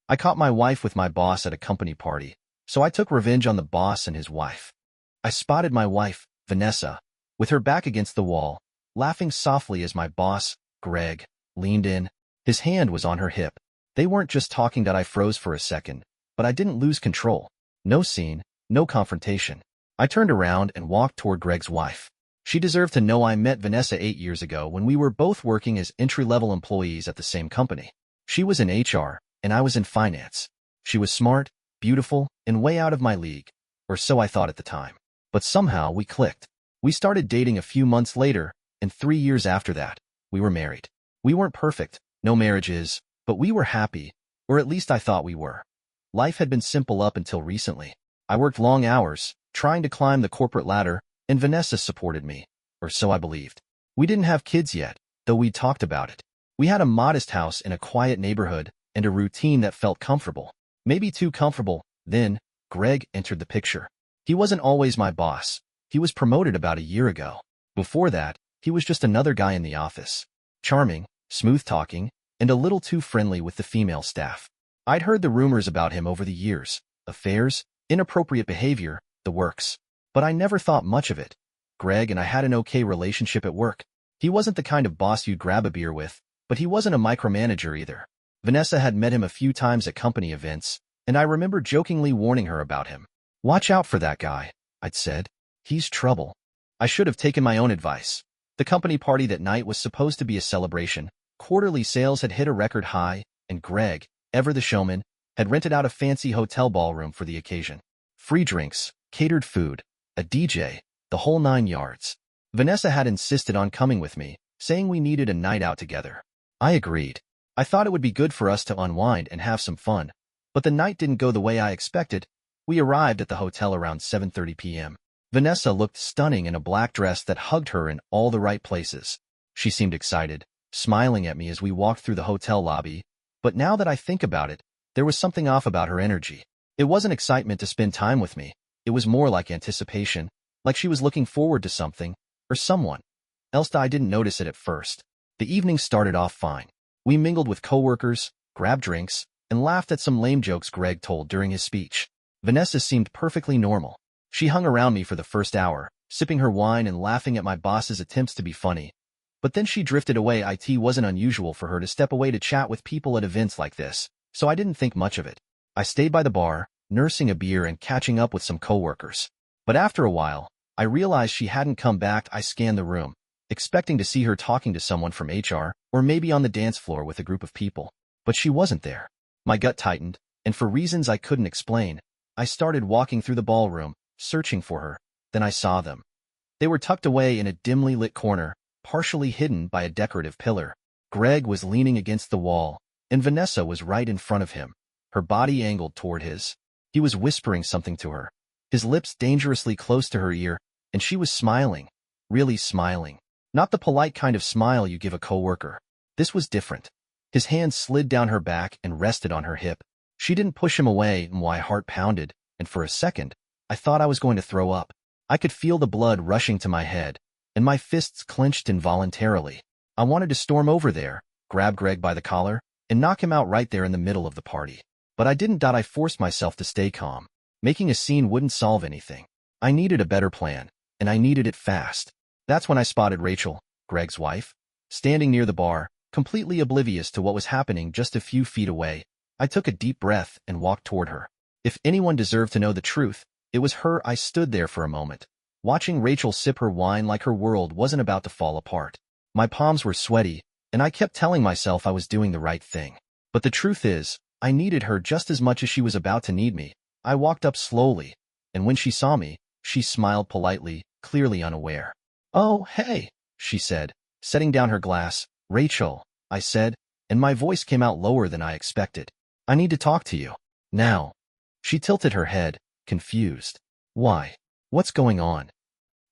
I caught my wife with my boss at a company party, so I took revenge on the boss and his wife. I spotted my wife, Vanessa, with her back against the wall, laughing softly as my boss, Greg, leaned in. His hand was on her hip. They weren't just talking that I froze for a second, but I didn't lose control. No scene, no confrontation. I turned around and walked toward Greg's wife. She deserved to know I met Vanessa 8 years ago when we were both working as entry-level employees at the same company. She was in HR, and I was in finance. She was smart, beautiful, and way out of my league, or so I thought at the time. But somehow we clicked. We started dating a few months later, and 3 years after that, we were married. We weren't perfect, no marriage is, but we were happy, or at least I thought we were. Life had been simple up until recently. I worked long hours, trying to climb the corporate ladder, and Vanessa supported me, or so I believed. We didn't have kids yet, though we talked about it. We had a modest house in a quiet neighborhood and a routine that felt comfortable. Maybe too comfortable. Then, Greg entered the picture. He wasn't always my boss. He was promoted about a year ago. Before that, he was just another guy in the office. Charming, smooth-talking, and a little too friendly with the female staff. I'd heard the rumors about him over the years. Affairs, inappropriate behavior, the works. But I never thought much of it. Greg and I had an okay relationship at work. He wasn't the kind of boss you'd grab a beer with, but he wasn't a micromanager either. Vanessa had met him a few times at company events, and I remember jokingly warning her about him. "Watch out for that guy," I'd said. "He's trouble." I should have taken my own advice. The company party that night was supposed to be a celebration. Quarterly sales had hit a record high, and Greg, ever the showman, had rented out a fancy hotel ballroom for the occasion. Free drinks, catered food, a DJ, the whole 9 yards. Vanessa had insisted on coming with me, saying we needed a night out together. I agreed. I thought it would be good for us to unwind and have some fun, but the night didn't go the way I expected. We arrived at the hotel around 7:30 p.m. Vanessa looked stunning in a black dress that hugged her in all the right places. She seemed excited, smiling at me as we walked through the hotel lobby, but now that I think about it, there was something off about her energy. It wasn't excitement to spend time with me. It was more like anticipation, like she was looking forward to something, or someone. Else I didn't notice it at first. The evening started off fine. We mingled with coworkers, grabbed drinks, and laughed at some lame jokes Greg told during his speech. Vanessa seemed perfectly normal. She hung around me for the first hour, sipping her wine and laughing at my boss's attempts to be funny. But then she drifted away. It wasn't unusual for her to step away to chat with people at events like this, so I didn't think much of it. I stayed by the bar, nursing a beer and catching up with some coworkers. But after a while, I realized she hadn't come back. I scanned the room, expecting to see her talking to someone from HR, or maybe on the dance floor with a group of people. But she wasn't there. My gut tightened, and for reasons I couldn't explain, I started walking through the ballroom, searching for her. Then I saw them. They were tucked away in a dimly lit corner, partially hidden by a decorative pillar. Greg was leaning against the wall, and Vanessa was right in front of him, her body angled toward his. He was whispering something to her, his lips dangerously close to her ear, and she was smiling, really smiling. Not the polite kind of smile you give a coworker. This was different. His hand slid down her back and rested on her hip. She didn't push him away, and my heart pounded, and for a second, I thought I was going to throw up. I could feel the blood rushing to my head, and my fists clenched involuntarily. I wanted to storm over there, grab Greg by the collar, and knock him out right there in the middle of the party. But I didn't. I forced myself to stay calm. Making a scene wouldn't solve anything. I needed a better plan, and I needed it fast. That's when I spotted Rachel, Greg's wife, standing near the bar, completely oblivious to what was happening just a few feet away. I took a deep breath and walked toward her. If anyone deserved to know the truth, it was her. I stood there for a moment, watching Rachel sip her wine like her world wasn't about to fall apart. My palms were sweaty, and I kept telling myself I was doing the right thing. But the truth is, I needed her just as much as she was about to need me. I walked up slowly, and when she saw me, she smiled politely, clearly unaware. "Oh, hey," she said, setting down her glass. "Rachel," I said, and my voice came out lower than I expected. "I need to talk to you. Now." She tilted her head, confused. "Why? What's going on?"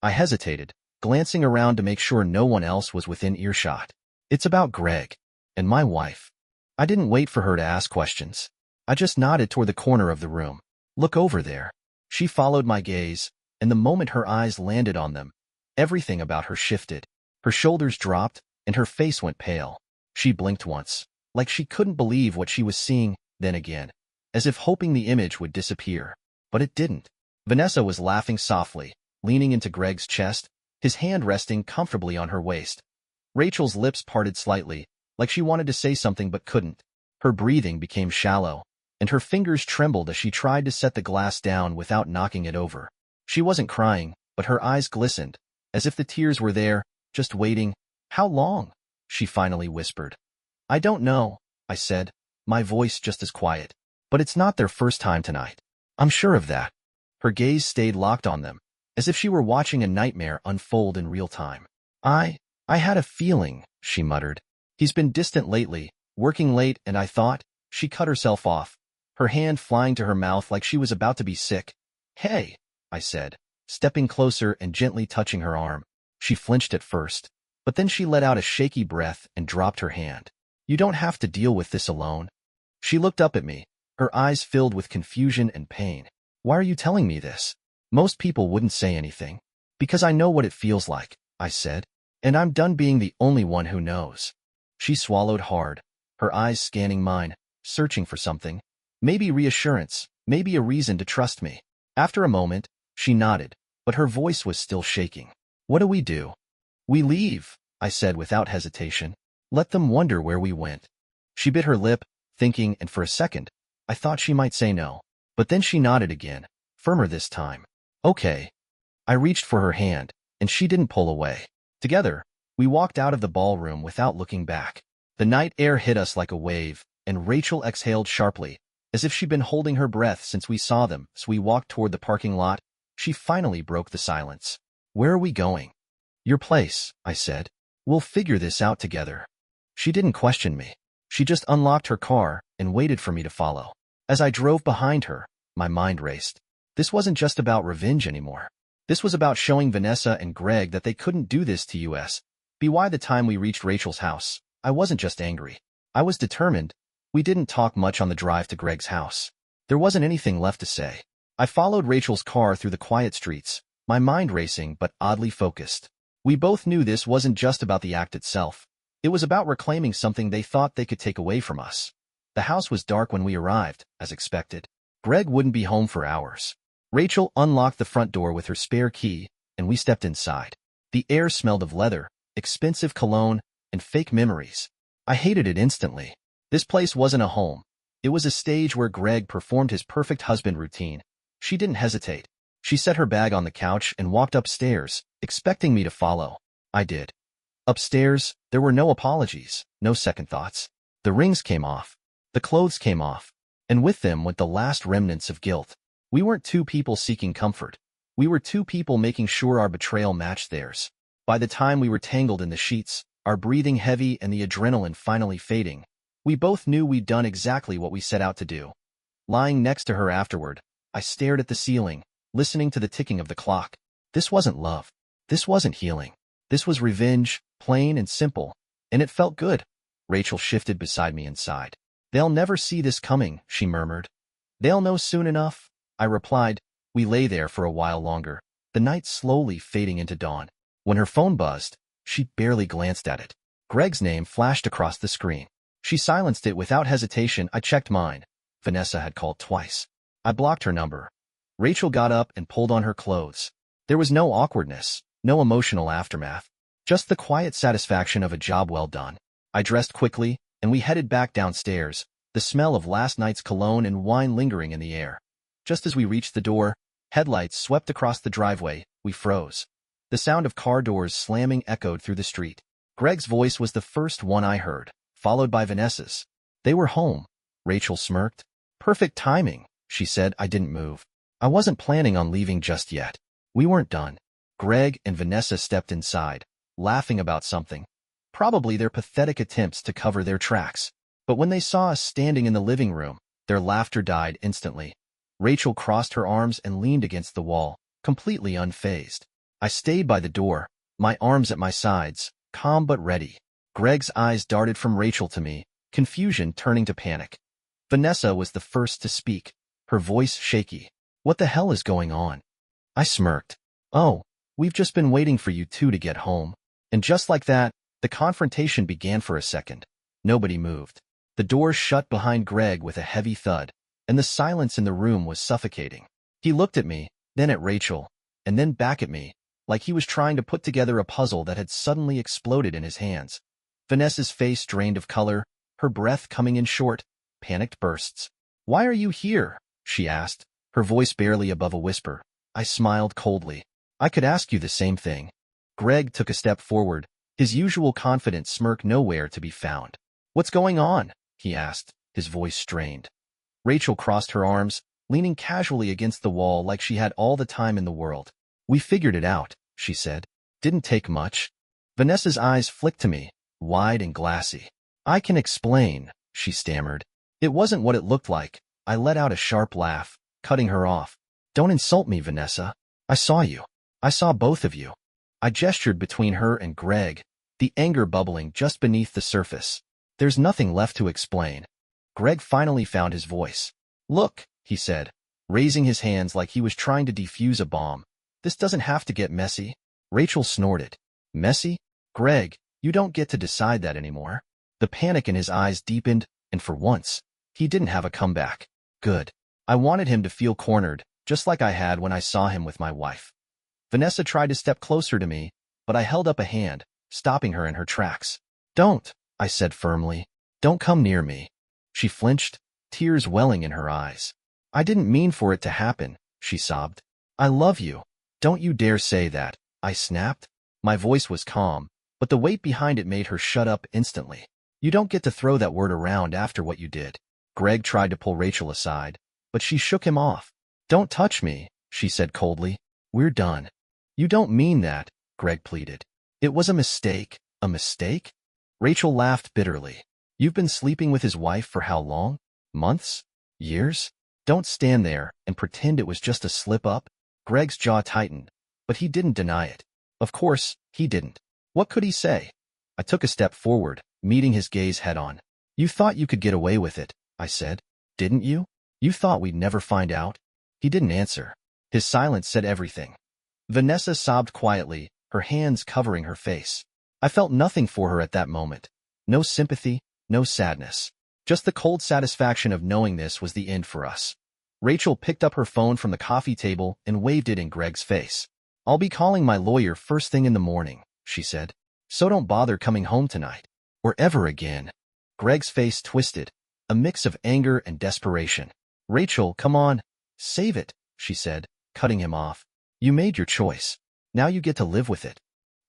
I hesitated, glancing around to make sure no one else was within earshot. "It's about Greg and my wife." I didn't wait for her to ask questions. I just nodded toward the corner of the room. "Look over there." She followed my gaze, and the moment her eyes landed on them, everything about her shifted. Her shoulders dropped, and her face went pale. She blinked once, like she couldn't believe what she was seeing, then again, as if hoping the image would disappear. But it didn't. Vanessa was laughing softly, leaning into Greg's chest, his hand resting comfortably on her waist. Rachel's lips parted slightly, like she wanted to say something but couldn't. Her breathing became shallow, and her fingers trembled as she tried to set the glass down without knocking it over. She wasn't crying, but her eyes glistened, as if the tears were there, just waiting. "How long?" she finally whispered. "I don't know," I said, my voice just as quiet. "But it's not their first time tonight. I'm sure of that." Her gaze stayed locked on them, as if she were watching a nightmare unfold in real time. I had a feeling," she muttered. "He's been distant lately, working late, and I thought—" She cut herself off, her hand flying to her mouth like she was about to be sick. "Hey," I said, stepping closer and gently touching her arm. She flinched at first, but then she let out a shaky breath and dropped her hand. "You don't have to deal with this alone." She looked up at me, her eyes filled with confusion and pain. "Why are you telling me this? Most people wouldn't say anything." "Because I know what it feels like," I said, "and I'm done being the only one who knows." She swallowed hard, her eyes scanning mine, searching for something. Maybe reassurance, maybe a reason to trust me. After a moment, she nodded, but her voice was still shaking. "What do we do?" "We leave," I said without hesitation. "Let them wonder where we went." She bit her lip, thinking, and for a second, I thought she might say no. But then she nodded again, firmer this time. "Okay." I reached for her hand, and she didn't pull away. Together, we walked out of the ballroom without looking back. The night air hit us like a wave, and Rachel exhaled sharply, as if she'd been holding her breath since we saw them. As we walked toward the parking lot, she finally broke the silence. "Where are we going?" "Your place," I said. "We'll figure this out together." She didn't question me. She just unlocked her car and waited for me to follow. As I drove behind her, my mind raced. This wasn't just about revenge anymore. This was about showing Vanessa and Greg that they couldn't do this to us. By the time we reached Rachel's house, I wasn't just angry. I was determined. We didn't talk much on the drive to Greg's house. There wasn't anything left to say. I followed Rachel's car through the quiet streets, my mind racing but oddly focused. We both knew this wasn't just about the act itself. It was about reclaiming something they thought they could take away from us. The house was dark when we arrived, as expected. Greg wouldn't be home for hours. Rachel unlocked the front door with her spare key, and we stepped inside. The air smelled of leather, expensive cologne, and fake memories. I hated it instantly. This place wasn't a home. It was a stage where Greg performed his perfect husband routine. She didn't hesitate. She set her bag on the couch and walked upstairs, expecting me to follow. I did. Upstairs, there were no apologies, no second thoughts. The rings came off. The clothes came off. And with them went the last remnants of guilt. We weren't two people seeking comfort. We were two people making sure our betrayal matched theirs. By the time we were tangled in the sheets, our breathing heavy and the adrenaline finally fading, we both knew we'd done exactly what we set out to do. Lying next to her afterward, I stared at the ceiling, listening to the ticking of the clock. This wasn't love. This wasn't healing. This was revenge, plain and simple, and it felt good. Rachel shifted beside me and sighed. "They'll never see this coming," she murmured. "They'll know soon enough," I replied. We lay there for a while longer, the night slowly fading into dawn. When her phone buzzed, she barely glanced at it. Greg's name flashed across the screen. She silenced it without hesitation. I checked mine. Vanessa had called twice. I blocked her number. Rachel got up and pulled on her clothes. There was no awkwardness, no emotional aftermath, just the quiet satisfaction of a job well done. I dressed quickly, and we headed back downstairs, the smell of last night's cologne and wine lingering in the air. Just as we reached the door, headlights swept across the driveway. We froze. The sound of car doors slamming echoed through the street. Greg's voice was the first one I heard, followed by Vanessa's. "They were home," Rachel smirked. "Perfect timing," she said. I didn't move. I wasn't planning on leaving just yet. We weren't done. Greg and Vanessa stepped inside, laughing about something. Probably their pathetic attempts to cover their tracks. But when they saw us standing in the living room, their laughter died instantly. Rachel crossed her arms and leaned against the wall, completely unfazed. I stayed by the door, my arms at my sides, calm but ready. Greg's eyes darted from Rachel to me, confusion turning to panic. Vanessa was the first to speak, her voice shaky. "What the hell is going on?" I smirked. "Oh, we've just been waiting for you two to get home." And just like that, the confrontation began. For a second. Nobody moved. The door shut behind Greg with a heavy thud, and the silence in the room was suffocating. He looked at me, then at Rachel, and then back at me, like he was trying to put together a puzzle that had suddenly exploded in his hands. Vanessa's face drained of color, her breath coming in short, panicked bursts. "Why are you here?" she asked, her voice barely above a whisper. I smiled coldly. "I could ask you the same thing." Greg took a step forward, his usual confident smirk nowhere to be found. "What's going on?" he asked, his voice strained. Rachel crossed her arms, leaning casually against the wall like she had all the time in the world. "We figured it out," she said. "Didn't take much." Vanessa's eyes flicked to me, wide and glassy. "I can explain," she stammered. "It wasn't what it looked like." I let out a sharp laugh, cutting her off. "Don't insult me, Vanessa. I saw you. I saw both of you." I gestured between her and Greg, the anger bubbling just beneath the surface. "There's nothing left to explain." Greg finally found his voice. "Look," he said, raising his hands like he was trying to defuse a bomb. "This doesn't have to get messy." Rachel snorted. "Messy? Greg, you don't get to decide that anymore." The panic in his eyes deepened, and for once, he didn't have a comeback. Good. I wanted him to feel cornered, just like I had when I saw him with my wife. Vanessa tried to step closer to me, but I held up a hand, stopping her in her tracks. "Don't," I said firmly. "Don't come near me." She flinched, tears welling in her eyes. "I didn't mean for it to happen," she sobbed. "I love you. Don't you dare say that," I snapped. My voice was calm, but the weight behind it made her shut up instantly. "You don't get to throw that word around after what you did." Greg tried to pull Rachel aside, but she shook him off. "Don't touch me," she said coldly. "We're done." "You don't mean that," Greg pleaded. "It was a mistake." "A mistake?" Rachel laughed bitterly. "You've been sleeping with his wife for how long? Months? Years? Don't stand there and pretend it was just a slip-up." Greg's jaw tightened, but he didn't deny it. Of course, he didn't. What could he say? I took a step forward, meeting his gaze head-on. "You thought you could get away with it," I said. "Didn't you? You thought we'd never find out?" He didn't answer. His silence said everything. Vanessa sobbed quietly, her hands covering her face. I felt nothing for her at that moment. No sympathy, no sadness. Just the cold satisfaction of knowing this was the end for us. Rachel picked up her phone from the coffee table and waved it in Greg's face. "I'll be calling my lawyer first thing in the morning," she said. "So don't bother coming home tonight. Or ever again." Greg's face twisted, a mix of anger and desperation. "Rachel, come on. Save it," she said, cutting him off. "You made your choice. Now you get to live with it."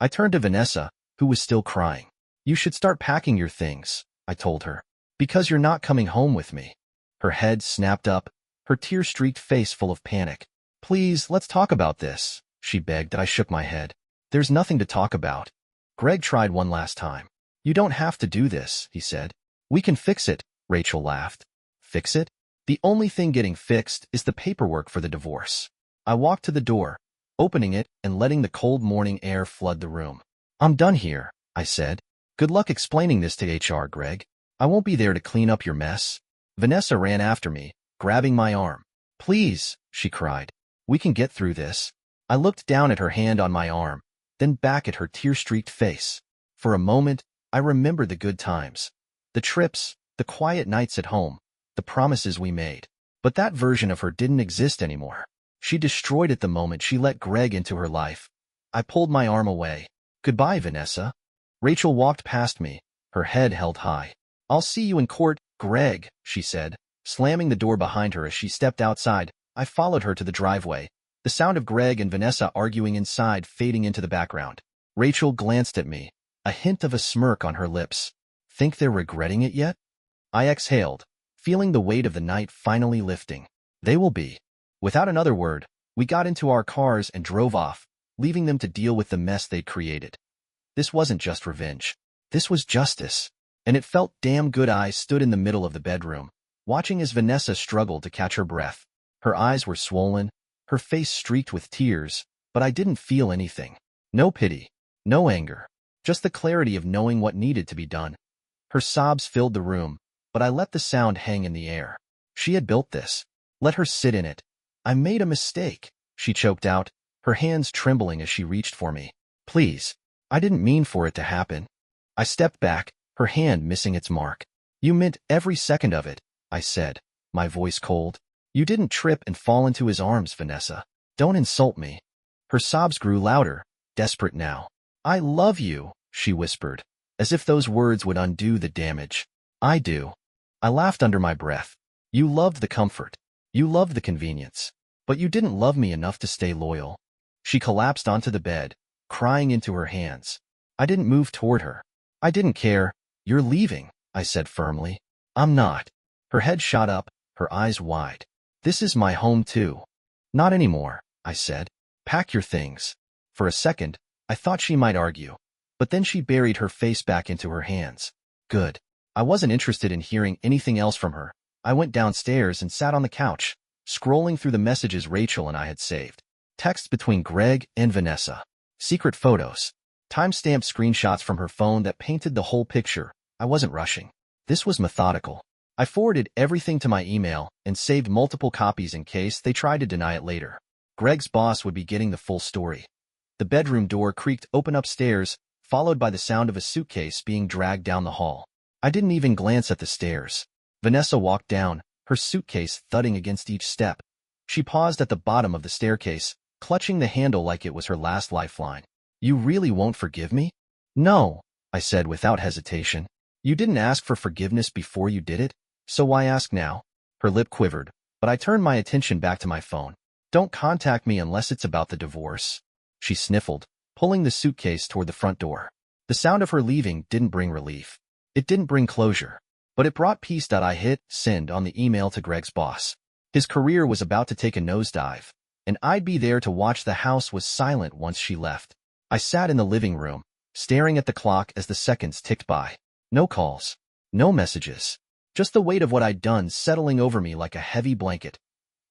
I turned to Vanessa, who was still crying. "You should start packing your things," I told her. "Because you're not coming home with me." Her head snapped up, her tear-streaked face full of panic. "Please, let's talk about this," she begged. I shook my head. "There's nothing to talk about." Greg tried one last time. "You don't have to do this," he said. "We can fix it," Rachel laughed. "Fix it? The only thing getting fixed is the paperwork for the divorce." I walked to the door, opening it and letting the cold morning air flood the room. "I'm done here," I said. "Good luck explaining this to HR, Greg. I won't be there to clean up your mess." Vanessa ran after me, grabbing my arm. "Please," she cried. "We can get through this." I looked down at her hand on my arm, then back at her tear-streaked face. For a moment, I remembered the good times. The trips, the quiet nights at home, the promises we made. But that version of her didn't exist anymore. She destroyed it the moment she let Greg into her life. I pulled my arm away. "Goodbye, Vanessa." Rachel walked past me, her head held high. "I'll see you in court, Greg," she said, slamming the door behind her as she stepped outside. I followed her to the driveway, the sound of Greg and Vanessa arguing inside fading into the background. Rachel glanced at me, a hint of a smirk on her lips. "Think they're regretting it yet?" I exhaled, feeling the weight of the night finally lifting. "They will be." Without another word, we got into our cars and drove off, leaving them to deal with the mess they'd created. This wasn't just revenge. This was justice. And it felt damn good. I stood in the middle of the bedroom, watching as Vanessa struggled to catch her breath. Her eyes were swollen, her face streaked with tears, but I didn't feel anything. No pity, no anger, just the clarity of knowing what needed to be done. Her sobs filled the room, but I let the sound hang in the air. She had built this. Let her sit in it. "I made a mistake," she choked out, her hands trembling as she reached for me. "Please, I didn't mean for it to happen." I stepped back, her hand missing its mark. You meant every second of it, I said, my voice cold. You didn't trip and fall into his arms, Vanessa. Don't insult me. Her sobs grew louder, desperate now. I love you, she whispered, as if those words would undo the damage. I do. I laughed under my breath. You loved the comfort. You loved the convenience. But you didn't love me enough to stay loyal. She collapsed onto the bed, crying into her hands. I didn't move toward her. I didn't care. You're leaving, I said firmly. I'm not. Her head shot up, her eyes wide. This is my home too. Not anymore, I said. Pack your things. For a second, I thought she might argue. But then she buried her face back into her hands. Good. I wasn't interested in hearing anything else from her. I went downstairs and sat on the couch, scrolling through the messages Rachel and I had saved. Texts between Greg and Vanessa. Secret photos. Time-stamped screenshots from her phone that painted the whole picture. I wasn't rushing. This was methodical. I forwarded everything to my email and saved multiple copies in case they tried to deny it later. Greg's boss would be getting the full story. The bedroom door creaked open upstairs, followed by the sound of a suitcase being dragged down the hall. I didn't even glance at the stairs. Vanessa walked down, her suitcase thudding against each step. She paused at the bottom of the staircase, clutching the handle like it was her last lifeline. You really won't forgive me? No, I said without hesitation. You didn't ask for forgiveness before you did it, so why ask now? Her lip quivered, but I turned my attention back to my phone. Don't contact me unless it's about the divorce. She sniffled, pulling the suitcase toward the front door. The sound of her leaving didn't bring relief. It didn't bring closure, but it brought peace. I hit send on the email to Greg's boss. His career was about to take a nosedive, and I'd be there to watch. The house was silent once she left. I sat in the living room, staring at the clock as the seconds ticked by. No calls, no messages, just the weight of what I'd done settling over me like a heavy blanket.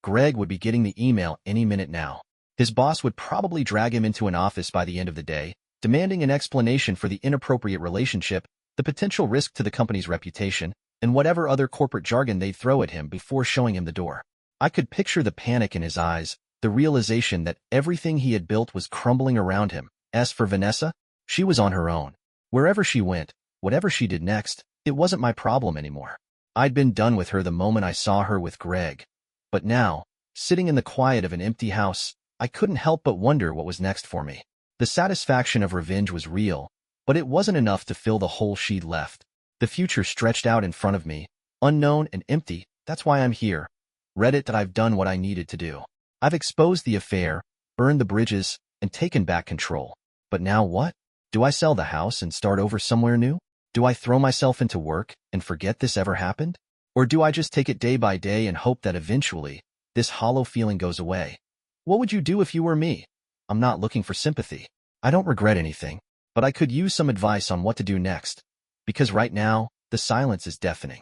Greg would be getting the email any minute now. His boss would probably drag him into an office by the end of the day, demanding an explanation for the inappropriate relationship, the potential risk to the company's reputation, and whatever other corporate jargon they'd throw at him before showing him the door. I could picture the panic in his eyes, the realization that everything he had built was crumbling around him. As for Vanessa, she was on her own. Wherever she went, whatever she did next, it wasn't my problem anymore. I'd been done with her the moment I saw her with Greg. But now, sitting in the quiet of an empty house, I couldn't help but wonder what was next for me. The satisfaction of revenge was real, but it wasn't enough to fill the hole she'd left. The future stretched out in front of me, unknown and empty. That's why I'm here. Reddit that I've done what I needed to do. I've exposed the affair, burned the bridges, and taken back control. But now what? Do I sell the house and start over somewhere new? Do I throw myself into work and forget this ever happened? Or do I just take it day by day and hope that eventually, this hollow feeling goes away? What would you do if you were me? I'm not looking for sympathy. I don't regret anything, but I could use some advice on what to do next. Because right now, the silence is deafening.